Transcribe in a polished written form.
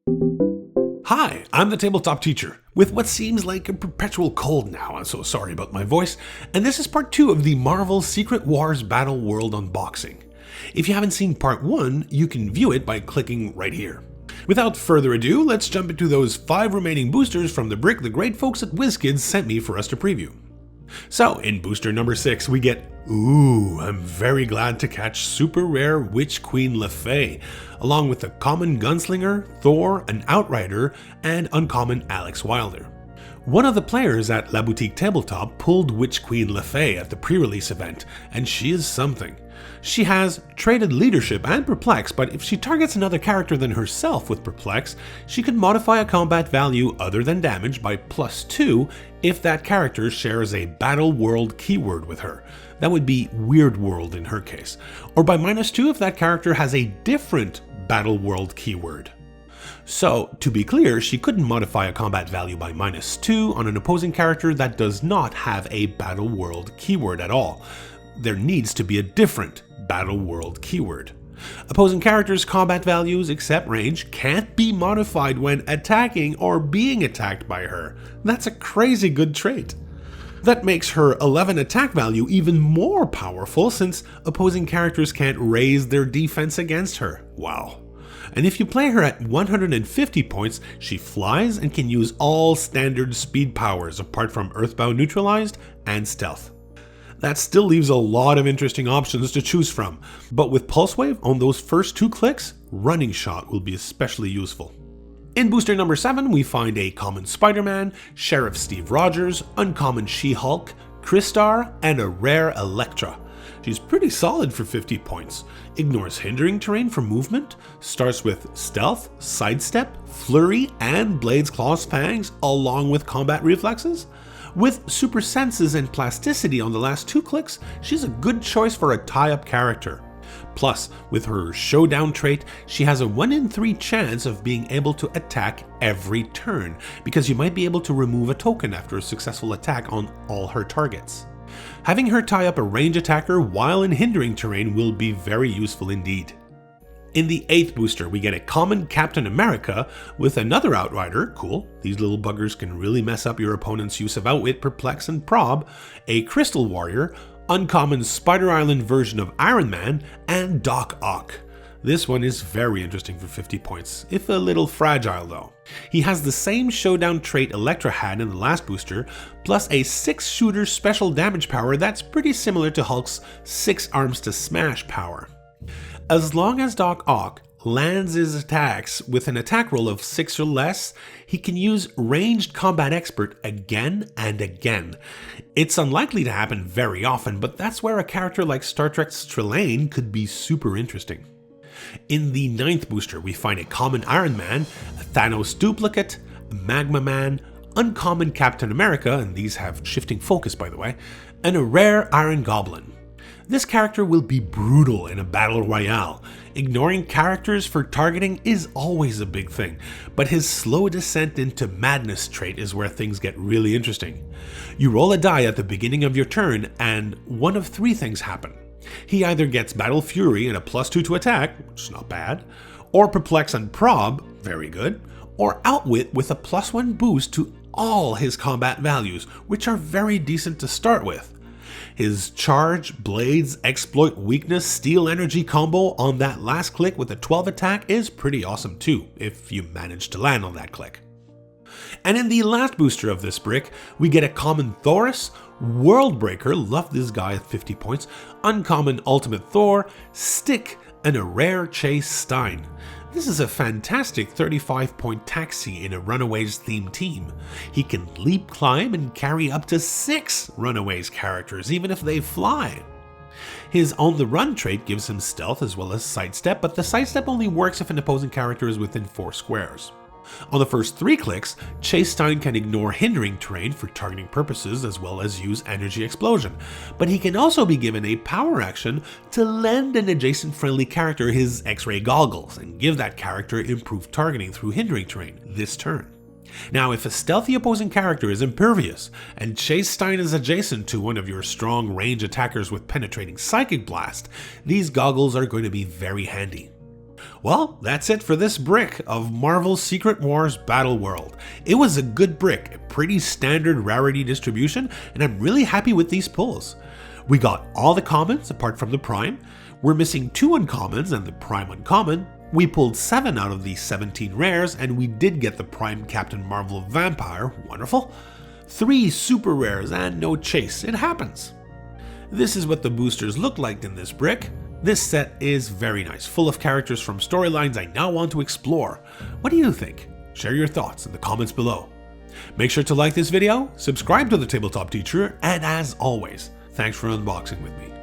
Hi, I'm the tabletop teacher, with what seems like a perpetual cold now, I'm so sorry about my voice, and this is part 2 of the Marvel Secret Wars Battleworld unboxing. If you haven't seen part 1, you can view it by clicking right here. Without further ado, let's jump into those 5 remaining boosters from the brick the great folks at WizKids sent me for us to preview. So, in booster number 6, we get, I'm very glad to catch super rare Witch Queen LeFay, along with a common Gunslinger, Thor, an Outrider, and uncommon Alex Wilder. One of the players at La Boutique Tabletop pulled Witch Queen LeFay at the pre-release event, and she is something. She has traded leadership and perplex, but if she targets another character than herself with perplex, she can modify a combat value other than damage by +2 if that character shares a Battleworld keyword with her. That would be Weird World in her case. Or by -2 if that character has a different Battleworld keyword. So, to be clear, she couldn't modify a combat value by -2 on an opposing character that does not have a Battleworld keyword at all. There needs to be a different Battleworld keyword. Opposing characters' combat values, except range, can't be modified when attacking or being attacked by her. That's a crazy good trait. That makes her 11 attack value even more powerful since opposing characters can't raise their defense against her. Wow. And if you play her at 150 points, she flies and can use all standard speed powers apart from Earthbound Neutralized and Stealth. That still leaves a lot of interesting options to choose from, but with Pulse Wave on those first 2 clicks, Running Shot will be especially useful. In booster number 7, we find a common Spider-Man, Sheriff Steve Rogers, uncommon She-Hulk, Crystar, and a rare Elektra. She's pretty solid for 50 points, ignores hindering terrain for movement, starts with Stealth, Sidestep, Flurry, and Blades, Claws, Fangs, along with combat reflexes. With super senses and plasticity on the last 2 clicks, she's a good choice for a tie-up character. Plus, with her showdown trait, she has a 1 in 3 chance of being able to attack every turn, because you might be able to remove a token after a successful attack on all her targets. Having her tie up a range attacker while in hindering terrain will be very useful indeed. In the 8th booster, we get a common Captain America with another Outrider, cool, these little buggers can really mess up your opponent's use of Outwit, Perplex, and Prob, a Crystal Warrior, uncommon Spider Island version of Iron Man, and Doc Ock. This one is very interesting for 50 points, if a little fragile though. He has the same showdown trait Elektra had in the last booster, plus a 6-shooter special damage power that's pretty similar to Hulk's 6 arms to smash power. As long as Doc Ock lands his attacks with an attack roll of 6 or less, he can use Ranged Combat Expert again and again. It's unlikely to happen very often, but that's where a character like Star Trek's Trelane could be super interesting. In the 9th booster, we find a common Iron Man, a Thanos duplicate, a Magma Man, uncommon Captain America, and these have shifting focus by the way, and a rare Iron Goblin. This character will be brutal in a battle royale. Ignoring characters for targeting is always a big thing, but his slow descent into madness trait is where things get really interesting. You roll a die at the beginning of your turn and one of 3 things happen. He either gets Battle Fury and a +2 to attack, which is not bad, or Perplex and Prob, very good, or Outwit with a +1 boost to all his combat values, which are very decent to start with. His Charge, Blades, Exploit, Weakness, Steel Energy combo on that last click with a 12 attack is pretty awesome too, if you manage to land on that click. And in the last booster of this brick, we get a common Thoris, Worldbreaker, love this guy at 50 points, uncommon Ultimate Thor, Stick, and a rare Chase Stein. This is a fantastic 35-point taxi in a Runaways themed team. He can leap, climb, and carry up to 6 Runaways characters, even if they fly. His On the Run trait gives him stealth as well as sidestep, but the sidestep only works if an opposing character is within 4 squares. On the first 3 clicks, Chase Stein can ignore hindering terrain for targeting purposes as well as use Energy Explosion, but he can also be given a power action to lend an adjacent friendly character his X-ray goggles and give that character improved targeting through hindering terrain this turn. Now, if a stealthy opposing character is impervious and Chase Stein is adjacent to one of your strong range attackers with penetrating Psychic Blast, these goggles are going to be very handy. Well, that's it for this brick of Marvel's Secret Wars Battleworld. It was a good brick, a pretty standard rarity distribution, and I'm really happy with these pulls. We got all the commons apart from the Prime. We're missing 2 uncommons and the Prime uncommon. We pulled 7 out of the 17 rares, and we did get the Prime Captain Marvel Vampire, wonderful. 3 super rares and no chase, it happens. This is what the boosters look like in this brick. This set is very nice, full of characters from storylines I now want to explore. What do you think? Share your thoughts in the comments below. Make sure to like this video, subscribe to the Tabletop Teacher, and as always, thanks for unboxing with me.